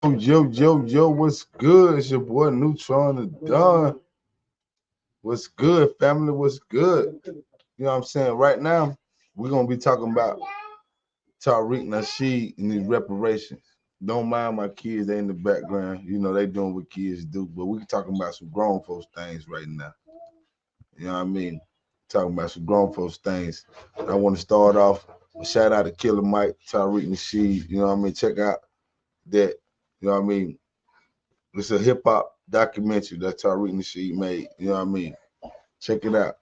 Yo, what's good? It's your boy Neutron the Don. What's good, family? What's good? You know what I'm saying? Right now, we're gonna be talking about Tariq Nasheed and these reparations. Don't mind my kids, they in the background. You know, they doing what kids do, but we talking about some grown folks things right now. You know what I mean? Talking about some grown folks things. I want to start off with shout out to Killer Mike, Tariq Nasheed. You know what I mean? Check out that, you know what I mean? It's a hip hop documentary that Tariq Nasheed made. You know what I mean? Check it out.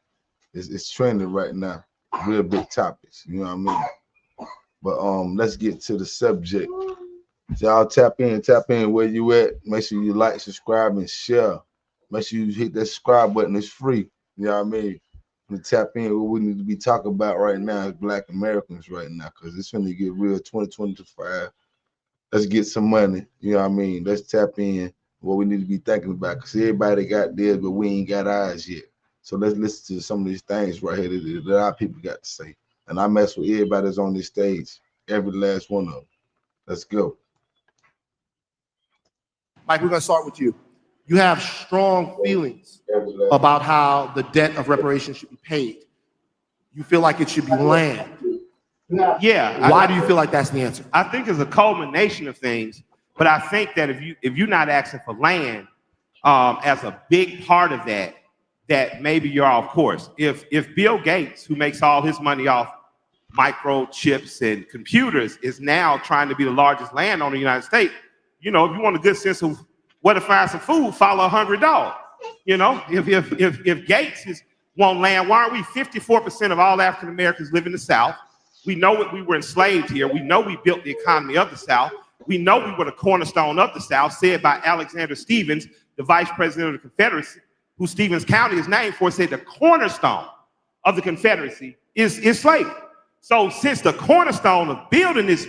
It's trending right now. Real big topics. You know what I mean? But let's get to the subject. So y'all tap in where you at. Make sure you like, subscribe, and share. Make sure you hit that subscribe button. It's free. You know what I mean? We tap in what we need to be talking about right now as Black Americans right now, because it's gonna get real 2025. Let's get some money. You know what I mean? Let's tap in what we need to be thinking about, because everybody got theirs, but we ain't got ours yet. So let's listen to some of these things right here that our people got to say. And I mess with everybody that's on this stage, every last one of them. Let's go. Mike, we're going to start with you. You have strong feelings about how the debt of reparations should be paid. You feel like it should be land. Yeah. Why do you feel like that's the answer? I think it's a culmination of things, but I think that if you're not asking for land as a big part of that, that maybe you're off course. If Bill Gates, who makes all his money off microchips and computers, is now trying to be the largest landowner in the United States, you know, if you want a good sense of where to find some food, follow a hungry dog. You know, if Gates want land, why aren't we 54% of all African Americans live in the South? We know that we were enslaved here. We know we built the economy of the South. We know we were the cornerstone of the South, said by Alexander Stephens, the vice president of the Confederacy, who Stevens County is named for, said the cornerstone of the Confederacy is slavery. So since the cornerstone of building this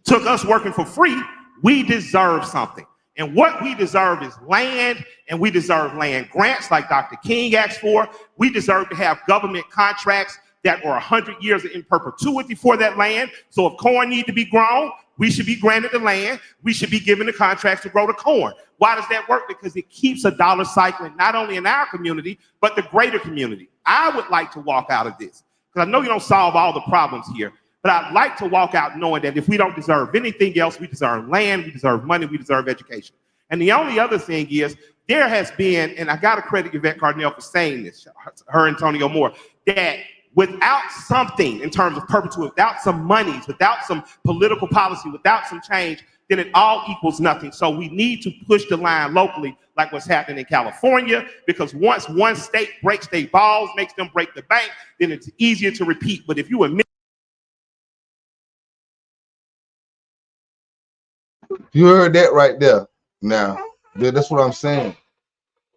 took us working for free, we deserve something. And what we deserve is land, and we deserve land grants like Dr. King asked for. We deserve to have government contracts that are 100 years in perpetuity for that land. So if corn needs to be grown, we should be granted the land. We should be given the contracts to grow the corn. Why does that work? Because it keeps a dollar cycling, not only in our community, but the greater community. I would like to walk out of this, because I know you don't solve all the problems here, but I'd like to walk out knowing that if we don't deserve anything else, we deserve land, we deserve money, we deserve education. And the only other thing is, there has been, and I got to credit Yvette Cardinale for saying this, her and Antonio Moore, that without something in terms of perpetuity, without some monies, without some political policy, without some change, then it all equals nothing. So we need to push the line locally, like what's happening in California, because once one state breaks their balls, makes them break the bank, then it's easier to repeat. But if you admit, You heard that right there. Now, that's what I'm saying.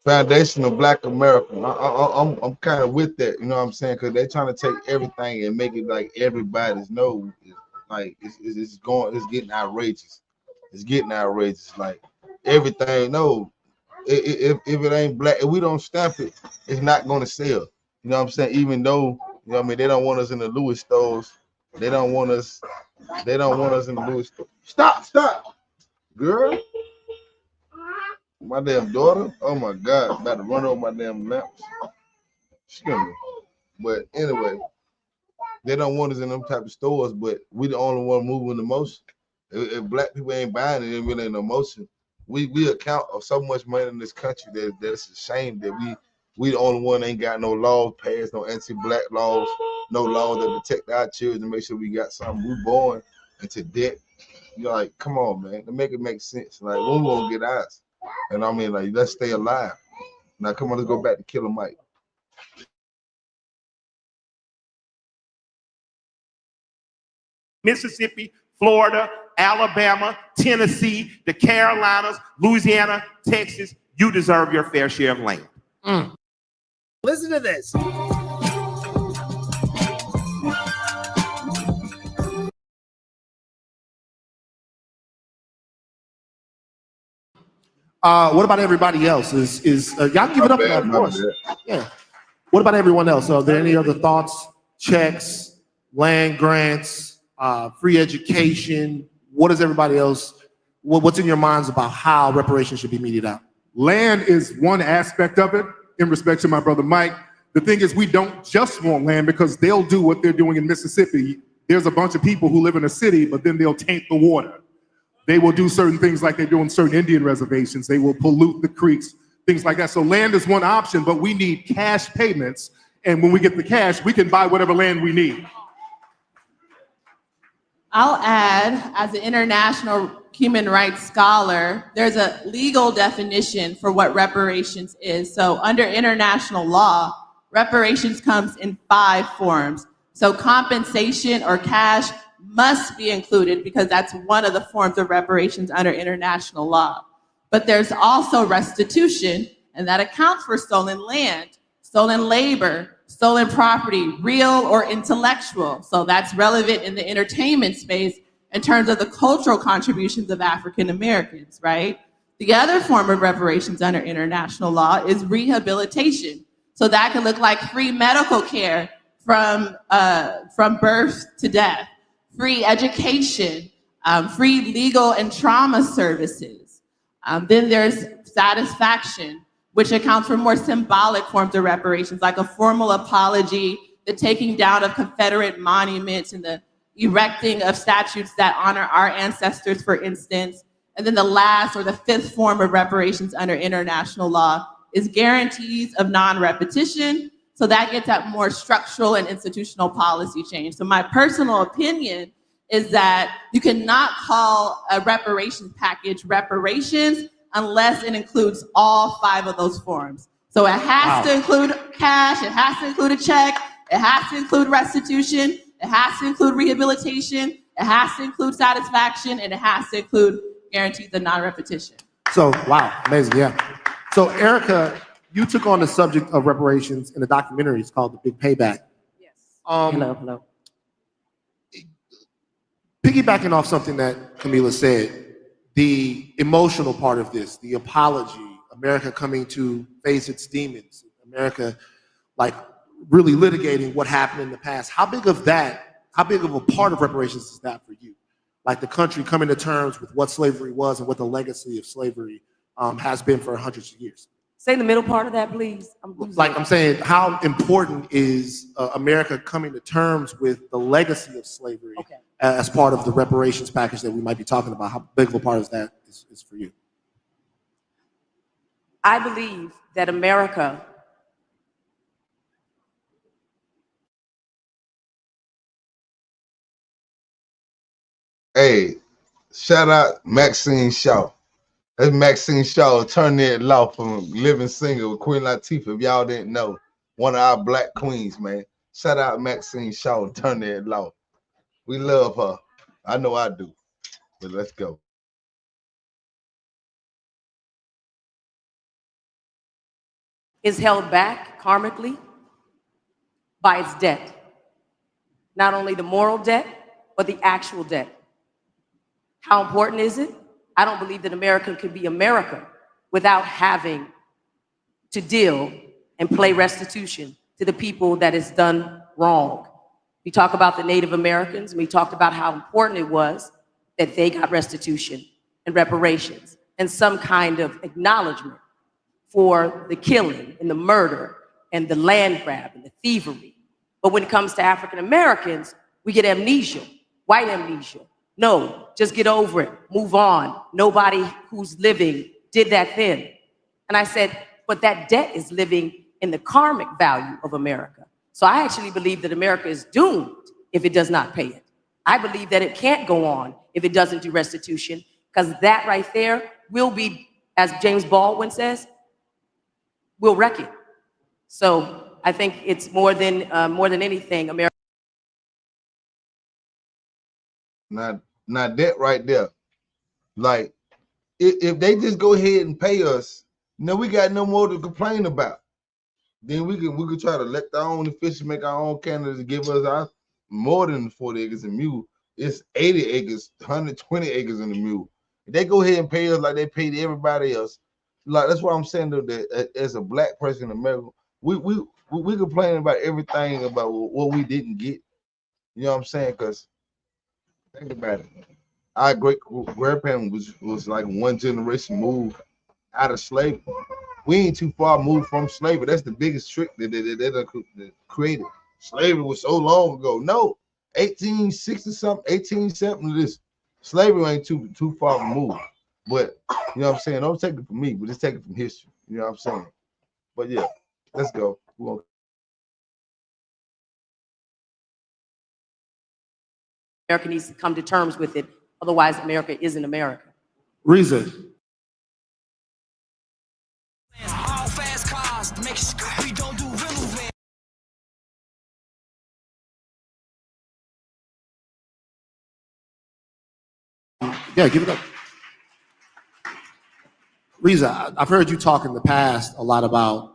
Foundation of Black America. I'm kind of with that, you know what I'm saying? Because they're trying to take everything and make it like everybody's know. Like it's getting outrageous. It's getting outrageous. Like everything, no. If it ain't black, if we don't stamp it, it's not gonna sell. You know what I'm saying? Even though, you know what I mean, they don't want us in the Louis stores. They don't want us in the Louis store. Stop, girl. My damn daughter, oh my God, about to run over my damn lamps. Excuse me. But anyway, they don't want us in them type of stores, but we the only one moving the motion. If black people ain't buying it, it really ain't no motion. We account of so much money in this country that it's a shame that we the only one ain't got no laws passed, no anti-black laws, no laws that protect our children, make sure we got something. We born into debt. You're like, come on, man, to make it make sense. Like, when we gonna get ours? And I mean, like, let's stay alive. Now, come on, let's go back to Killer Mike. Mississippi, Florida, Alabama, Tennessee, the Carolinas, Louisiana, Texas, you deserve your fair share of land. Listen to this. What about everybody else? Y'all give it up for that, of course. Yeah. What about everyone else? Are there any other thoughts? Checks, land grants, free education? What does everybody else what's in your minds about how reparations should be meted out? Land is one aspect of it. In respect to my brother Mike, the thing is we don't just want land because they'll do what they're doing in Mississippi. There's a bunch of people who live in a city, but then they'll taint the water. They will do certain things like they do on certain Indian reservations. They will pollute the creeks, things like that. So land is one option, but we need cash payments. And when we get the cash, we can buy whatever land we need. I'll add, as an international human rights scholar, there's a legal definition for what reparations is. So under international law, reparations comes in 5 forms. So compensation or cash must be included because that's one of the forms of reparations under international law. But there's also restitution, and that accounts for stolen land, stolen labor, stolen property, real or intellectual. So that's relevant in the entertainment space in terms of the cultural contributions of African Americans, right? The other form of reparations under international law is rehabilitation. So that could look like free medical care from birth to death, free education, free legal and trauma services. Then there's satisfaction, which accounts for more symbolic forms of reparations, like a formal apology, the taking down of Confederate monuments, and the erecting of statues that honor our ancestors, for instance. And then the last or the 5th form of reparations under international law is guarantees of non-repetition. So that gets at more structural and institutional policy change. So my personal opinion is that you cannot call a reparations package reparations unless it includes all 5 of those forms. So it has to include cash, it has to include a check, it has to include restitution, it has to include rehabilitation, it has to include satisfaction, and it has to include guarantees of non-repetition. So, wow, amazing, yeah. So, Erica, you took on the subject of reparations in a documentary. It's called The Big Payback. Yes. Hello. Piggybacking off something that Camila said, the emotional part of this, the apology, America coming to face its demons, America like really litigating what happened in the past. How big of a part of reparations is that for you? Like the country coming to terms with what slavery was and what the legacy of slavery has been for hundreds of years. Say the middle part of that, please. I'm saying, how important is America coming to terms with the legacy of slavery as part of the reparations package that we might be talking about? How big of a part is that is for you? I believe that America Hey, shout out Maxine Shaw. That's Maxine Shaw, attorney at law from Living Single with Queen Latifah. If y'all didn't know, one of our black queens, man. Shout out Maxine Shaw, attorney at law. We love her. I know I do. But let's go. is held back karmically by its debt. Not only the moral debt, but the actual debt. How important is it? I don't believe that America could be America without having to deal and play restitution to the people that is done wrong. We talk about the Native Americans, and we talked about how important it was that they got restitution and reparations and some kind of acknowledgement for the killing and the murder and the land grab and the thievery. But when it comes to African Americans, we get amnesia, white amnesia. No, just get over it, move on. Nobody who's living did that then. And I said, but that debt is living in the karmic value of America. So I actually believe that America is doomed if it does not pay it. I believe that it can't go on if it doesn't do restitution, because that right there will be, as James Baldwin says, will wreck it. So I think it's more than anything, America. Now that right there, like, if they just go ahead and pay us, we got no more to complain about. Then we could try to elect our own officials, make our own candidates, give us our more than 40 acres in mule. It's 80 acres, 120 acres in the mule. If they go ahead and pay us like they paid everybody else, like that's what I'm saying though, that as a black person in America, we complain about everything about what we didn't get. You know what I'm saying? Because think about it. our great grandparents was like one generation move out of slavery. We ain't too far moved from slavery. That's the biggest trick that created. Slavery was so long ago. No, 1860 something, 1870 this. Slavery ain't too far removed. But you know what I'm saying? Don't take it from me, but just take it from history. You know what I'm saying? But yeah, let's go. America needs to come to terms with it. Otherwise, America isn't America. Reason. Yeah, give it up. Reza, I've heard you talk in the past a lot about,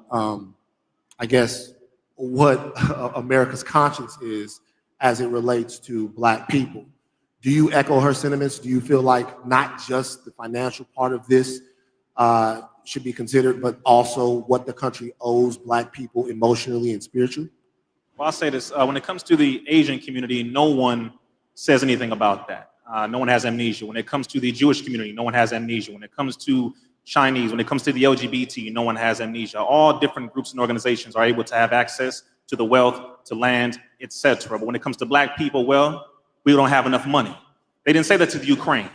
I guess, what America's conscience is as it relates to Black people. Do you echo her sentiments? Do you feel like not just the financial part of this should be considered, but also what the country owes Black people emotionally and spiritually? Well, I'll say this. When it comes to the Asian community, no one says anything about that. No one has amnesia. When it comes to the Jewish community, no one has amnesia. When it comes to Chinese, when it comes to the LGBT, no one has amnesia. All different groups and organizations are able to have access to the wealth, to land, etc. But when it comes to Black people, well, we don't have enough money. They didn't say that to the Ukraine.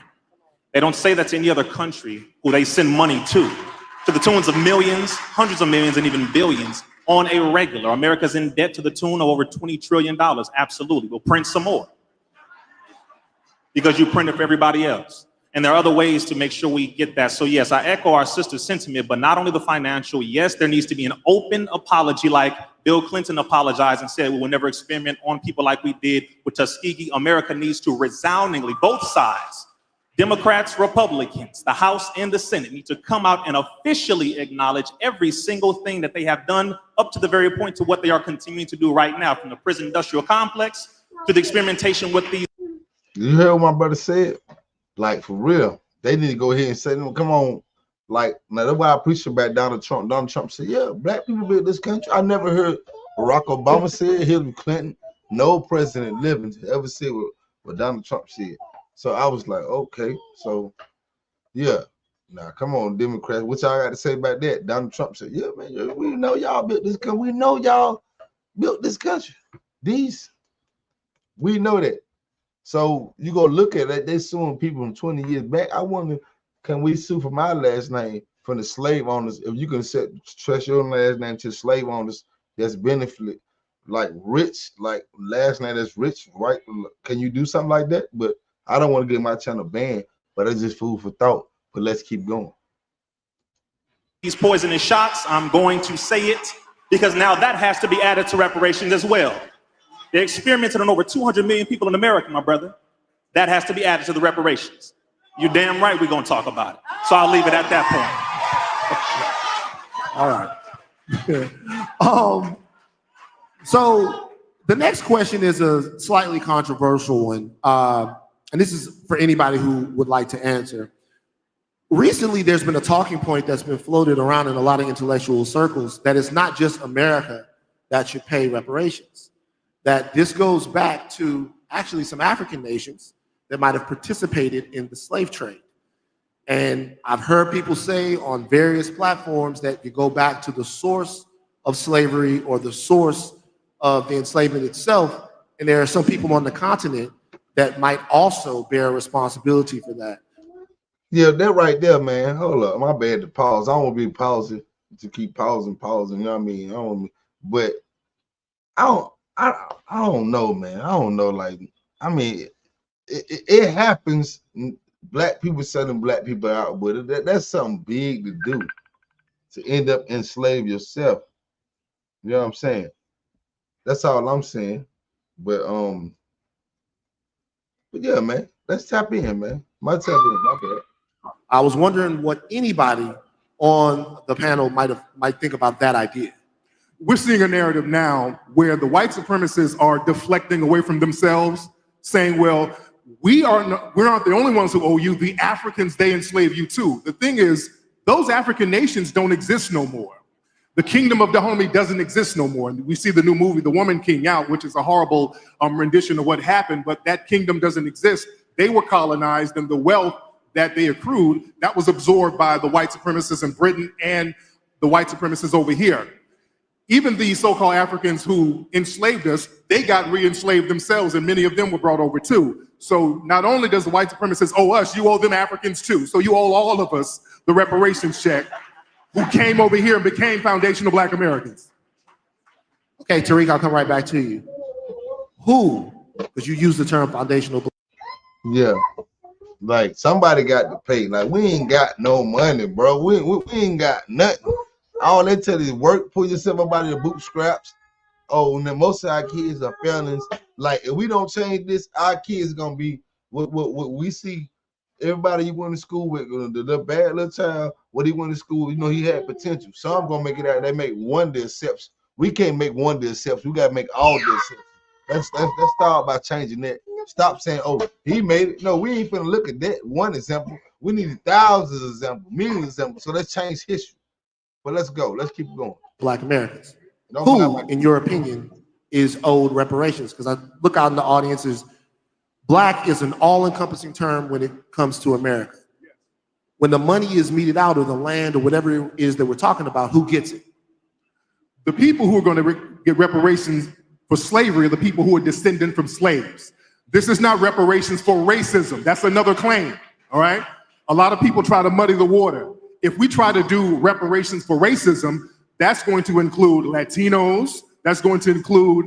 They don't say that to any other country who they send money to the tunes of millions, hundreds of millions, and even billions on a regular. America's in debt to the tune of over $20 trillion. Absolutely. We'll print some more because you print it for everybody else. And there are other ways to make sure we get that. So yes, I echo our sister's sentiment, but not only the financial. Yes, there needs to be an open apology like Bill Clinton apologized and said we will never experiment on people like we did with Tuskegee. America needs to resoundingly, both sides, Democrats, Republicans, the House and the Senate, need to come out and officially acknowledge every single thing that they have done up to the very point to what they are continuing to do right now, from the prison industrial complex to the experimentation with these. You heard what my brother said? Like, for real, they need to go ahead and say, come on. Like, now that's why I appreciate about Donald Trump. Donald Trump said, yeah, Black people built this country. I never heard Barack Obama say it, Hillary Clinton, no president living to ever say what Donald Trump said. So I was like, okay, so yeah. Now, come on, Democrats. What y'all got to say about that? Donald Trump said, yeah, man, we know y'all built this country. We know y'all built this country. We know that. So you go look at it, they suing people from 20 years back. I wonder, can we sue for my last name from the slave owners? If you can trust your last name to slave owners that's benefit, like rich, like last name that's rich, right? Can you do something like that? But I don't want to get my channel banned, but it's just food for thought. But let's keep going. These poisonous shots, I'm going to say it because now that has to be added to reparations as well. They experimented on over 200 million people in America, my brother. That has to be added to the reparations. You're damn right we're going to talk about it. So I'll leave it at that point. All right. So the next question is a slightly controversial one. And this is for anybody who would like to answer. Recently, there's been a talking point that's been floated around in a lot of intellectual circles that it's not just America that should pay reparations. That this goes back to actually some African nations that might have participated in the slave trade. And I've heard people say on various platforms that you go back to the source of slavery or the source of the enslavement itself. And there are some people on the continent that might also bear responsibility for that. Yeah, that right there, man. Hold up, my bad to pause. I don't want to be pausing to keep pausing. You know what I mean? But I don't know, man. I don't know. Like, I mean, it happens. Black people selling Black people out with it. That's something big to do. To end up enslave yourself. You know what I'm saying? That's all I'm saying. But yeah, man. Let's tap in, man. My bad. I was wondering what anybody on the panel might think about that idea. We're seeing a narrative now where the white supremacists are deflecting away from themselves, saying, well, we're not the only ones who owe you. The Africans, they enslave you too. The thing is, those African nations don't exist no more. The kingdom of Dahomey doesn't exist no more. And we see the new movie, The Woman King, out, which is a horrible rendition of what happened, but that kingdom doesn't exist. They were colonized, and the wealth that they accrued, that was absorbed by the white supremacists in Britain and the white supremacists over here. Even the so-called Africans who enslaved us, they got re-enslaved themselves, and many of them were brought over too. So not only does the white supremacists owe us, you owe them Africans too. So you owe all of us the reparations check who came over here and became foundational Black Americans. Okay, Tariq, I'll come right back to you. Who, because you use the term foundational. Yeah. Like somebody got to pay. Like we ain't got no money, bro. We ain't got nothing. All they tell is work, pull yourself up out of the bootstraps. Oh, and then most of our kids are felons. Like if we don't change this, our kids gonna be what we see. Everybody you went to school with, the bad little child, what he went to school, you know, he had potential. Some gonna make it out. They make one the exception. We can't make one the exception. We gotta make all the exceptions. Let's start by changing that. Stop saying, oh, he made it. No, we ain't finna look at that one example. We needed thousands of examples, millions of examples. So let's change history. But let's go. Let's keep going. Black Americans. Who, in your opinion, is owed reparations? Because I look out in the audience, Black is an all-encompassing term when it comes to America. When the money is meted out of the land or whatever it is that we're talking about, who gets it? The people who are going to get reparations for slavery are the people who are descended from slaves. This is not reparations for racism. That's another claim, all right? A lot of people try to muddy the water. If we try to do reparations for racism, that's going to include Latinos, that's going to include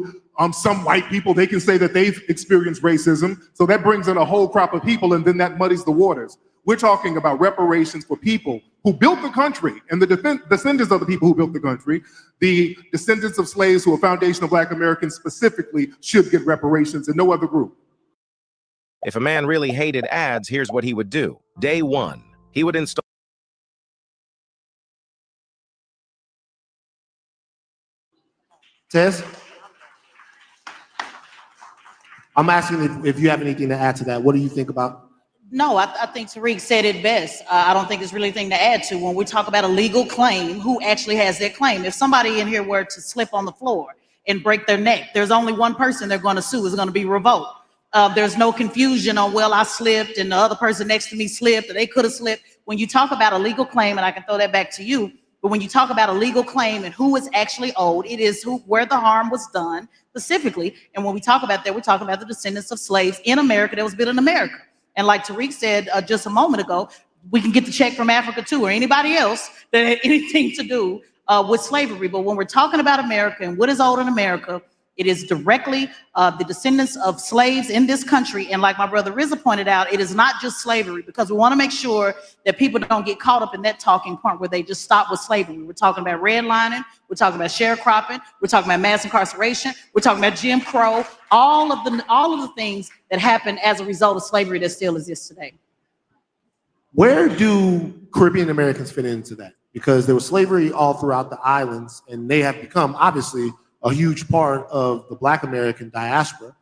some white people. They can say that they've experienced racism. So that brings in a whole crop of people, and then that muddies the waters. We're talking about reparations for people who built the country, and the descendants of the people who built the country, the descendants of slaves who are foundational Black Americans specifically should get reparations, and no other group. If a man really hated ads, here's what he would do. Day one, he would install. Tess? I'm asking if you have anything to add to that. What do you think about? No, I think Tariq said it best. I don't think there's really anything to add to. When we talk about a legal claim, who actually has that claim? If somebody in here were to slip on the floor and break their neck, there's only one person they're going to sue. It's going to be Revolt. There's no confusion on, well, I slipped and the other person next to me slipped, or they could have slipped. When you talk about a legal claim, and I can throw that back to you, but when you talk about a legal claim and who is actually owed, it is where the harm was done specifically. And when we talk about that, we're talking about the descendants of slaves in America that was built in America. And like Tariq said just a moment ago, we can get the check from Africa too, or anybody else that had anything to do with slavery. But when we're talking about America and what is owed in America, it is directly the descendants of slaves in this country. And like my brother Rizza pointed out, it is not just slavery, because we want to make sure that people don't get caught up in that talking point where they just stop with slavery. We're talking about redlining, we're talking about sharecropping, we're talking about mass incarceration, we're talking about Jim Crow, all of the things that happened as a result of slavery that still exists today. Where do Caribbean Americans fit into that? Because there was slavery all throughout the islands, and they have become, obviously, a huge part of the Black American diaspora.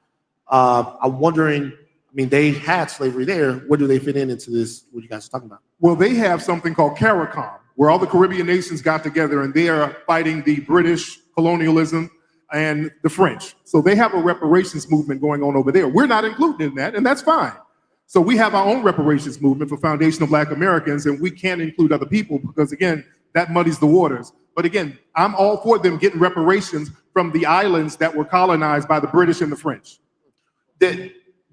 I'm wondering, I mean, they had slavery there. Where do they fit into this, what you guys are talking about? Well, they have something called CARICOM, where all the Caribbean nations got together and they are fighting the British colonialism and the French. So they have a reparations movement going on over there. We're not included in that, and that's fine. So we have our own reparations movement for foundational Black Americans, and we can't include other people because, again, that muddies the waters. But again, I'm all for them getting reparations from the islands that were colonized by the British and the French.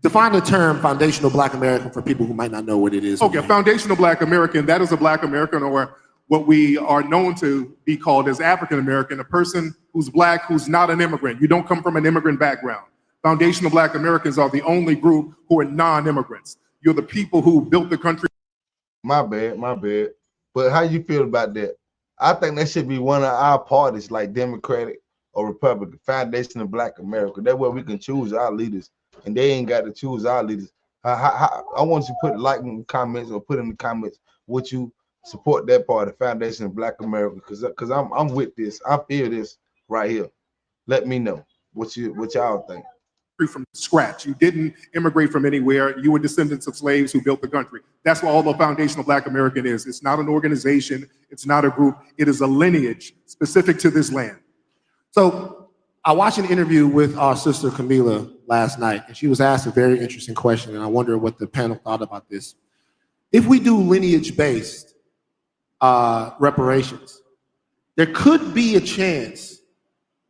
Define the term foundational Black American for people who might not know what it is. Okay, foundational Black American, that is a Black American, or what we are known to be called as African American, a person who's Black, who's not an immigrant. You don't come from an immigrant background. Foundational Black Americans are the only group who are non-immigrants. You're the people who built the country. My bad. But how you feel about that? I think that should be one of our parties, like Democratic or Republican, Foundation of Black America. That way we can choose our leaders, and they ain't got to choose our leaders. I want you to put like in the comments or put in the comments what you support that party, Foundation of Black America, because I'm with this. I feel this right here. Let me know what y'all think. From scratch. You didn't immigrate from anywhere. You were descendants of slaves who built the country. That's what all the foundational Black American is. It's not an organization. It's not a group. It is a lineage specific to this land. So I watched an interview with our sister Camila last night, and she was asked a very interesting question, and I wonder what the panel thought about this. If we do lineage-based reparations, there could be a chance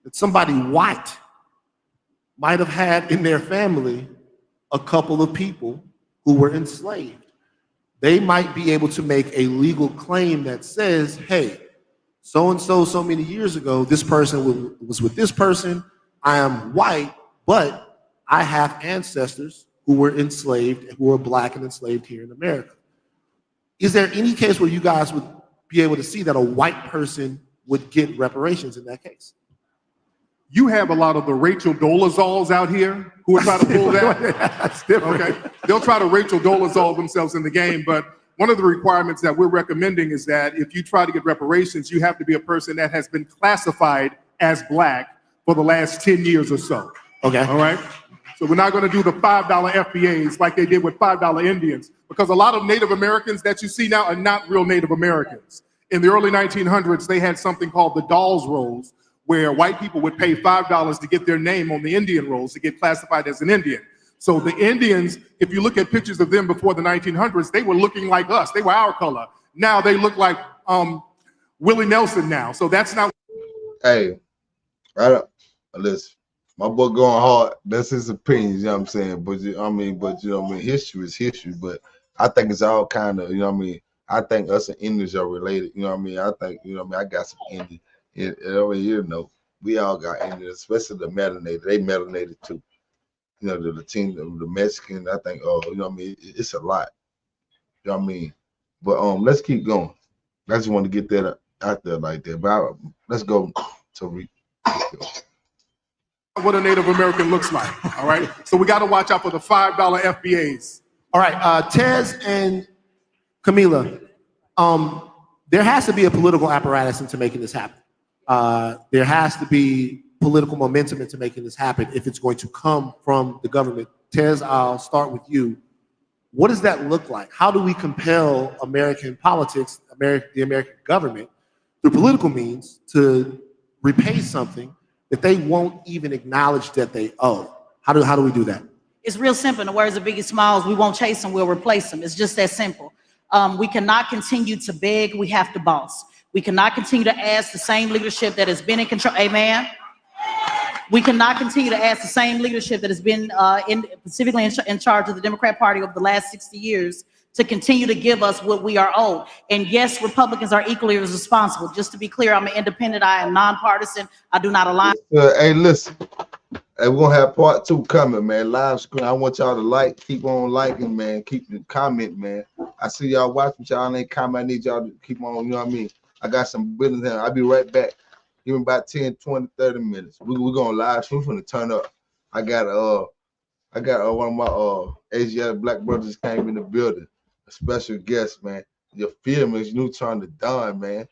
that somebody white might have had in their family a couple of people who were enslaved. They might be able to make a legal claim that says, hey, so-and-so so many years ago, this person was with this person. I am white, but I have ancestors who were enslaved and who were black and enslaved here in America. Is there any case where you guys would be able to see that a white person would get reparations in that case? You have a lot of the Rachel Dolezals out here who are trying to pull that. That's different. Okay, they'll try to Rachel Dolezal themselves in the game, but one of the requirements that we're recommending is that if you try to get reparations, you have to be a person that has been classified as black for the last 10 years or so. Okay. All right? So we're not going to do the $5 FBAs like they did with $5 Indians, because a lot of Native Americans that you see now are not real Native Americans. In the early 1900s, they had something called the Dawes Rolls, where white people would pay $5 to get their name on the Indian rolls to get classified as an Indian. So the Indians, if you look at pictures of them before the 1900s, they were looking like us. They were our color. Now they look like Willie Nelson now. So that's not. Hey, listen, my boy going hard. That's his opinion, you know what I'm saying? But you know what I mean, history is history, but I think it's all kind of, you know what I mean? I think us and Indians are related, you know what I mean? I think, you know what I mean, I got some Indian. You know, we all got Indians, especially the melanated. They melanated too. You know, the Latino, the Mexican, I think, you know what I mean? It's a lot. You know what I mean? But let's keep going. I just want to get that out there like that. But let's go to what a Native American looks like, all right? So we got to watch out for the $5 FBAs. All right, Tez and Camila, there has to be a political apparatus into making this happen. There has to be political momentum into making this happen if it's going to come from the government. Tez, I'll start with you. What does that look like? How do we compel American politics, the American government, through political means to repay something that they won't even acknowledge that they owe? How do we do that? It's real simple. In the words of Biggie Smalls, we won't chase them, we'll replace them. It's just that simple. We cannot continue to beg, we have to boss. We cannot continue to ask the same leadership that has been in control. Amen. We cannot continue to ask the same leadership that has been specifically in charge of the Democrat Party over the last 60 years to continue to give us what we are owed. And yes, Republicans are equally as responsible. Just to be clear, I'm an independent. I am nonpartisan. I do not align. Hey, listen. Hey, we're gonna have part 2 coming, man. Live screen. I want y'all to like, keep on liking, man. Keep the comment, man. I see y'all watching, y'all ain't comment. I need y'all to keep on, you know what I mean? I got some business here. I'll be right back. Give me about 10, 20, 30 minutes. We're gonna live stream. We're gonna turn up. I got one of my Asiatic black brothers came in the building. A special guest, man. You feel me? It's Neutron the Don, man.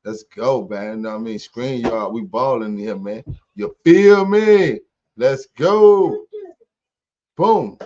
Let's go, man. You know what I mean? Screen y'all. We balling here, man. You feel me? Let's go. Boom.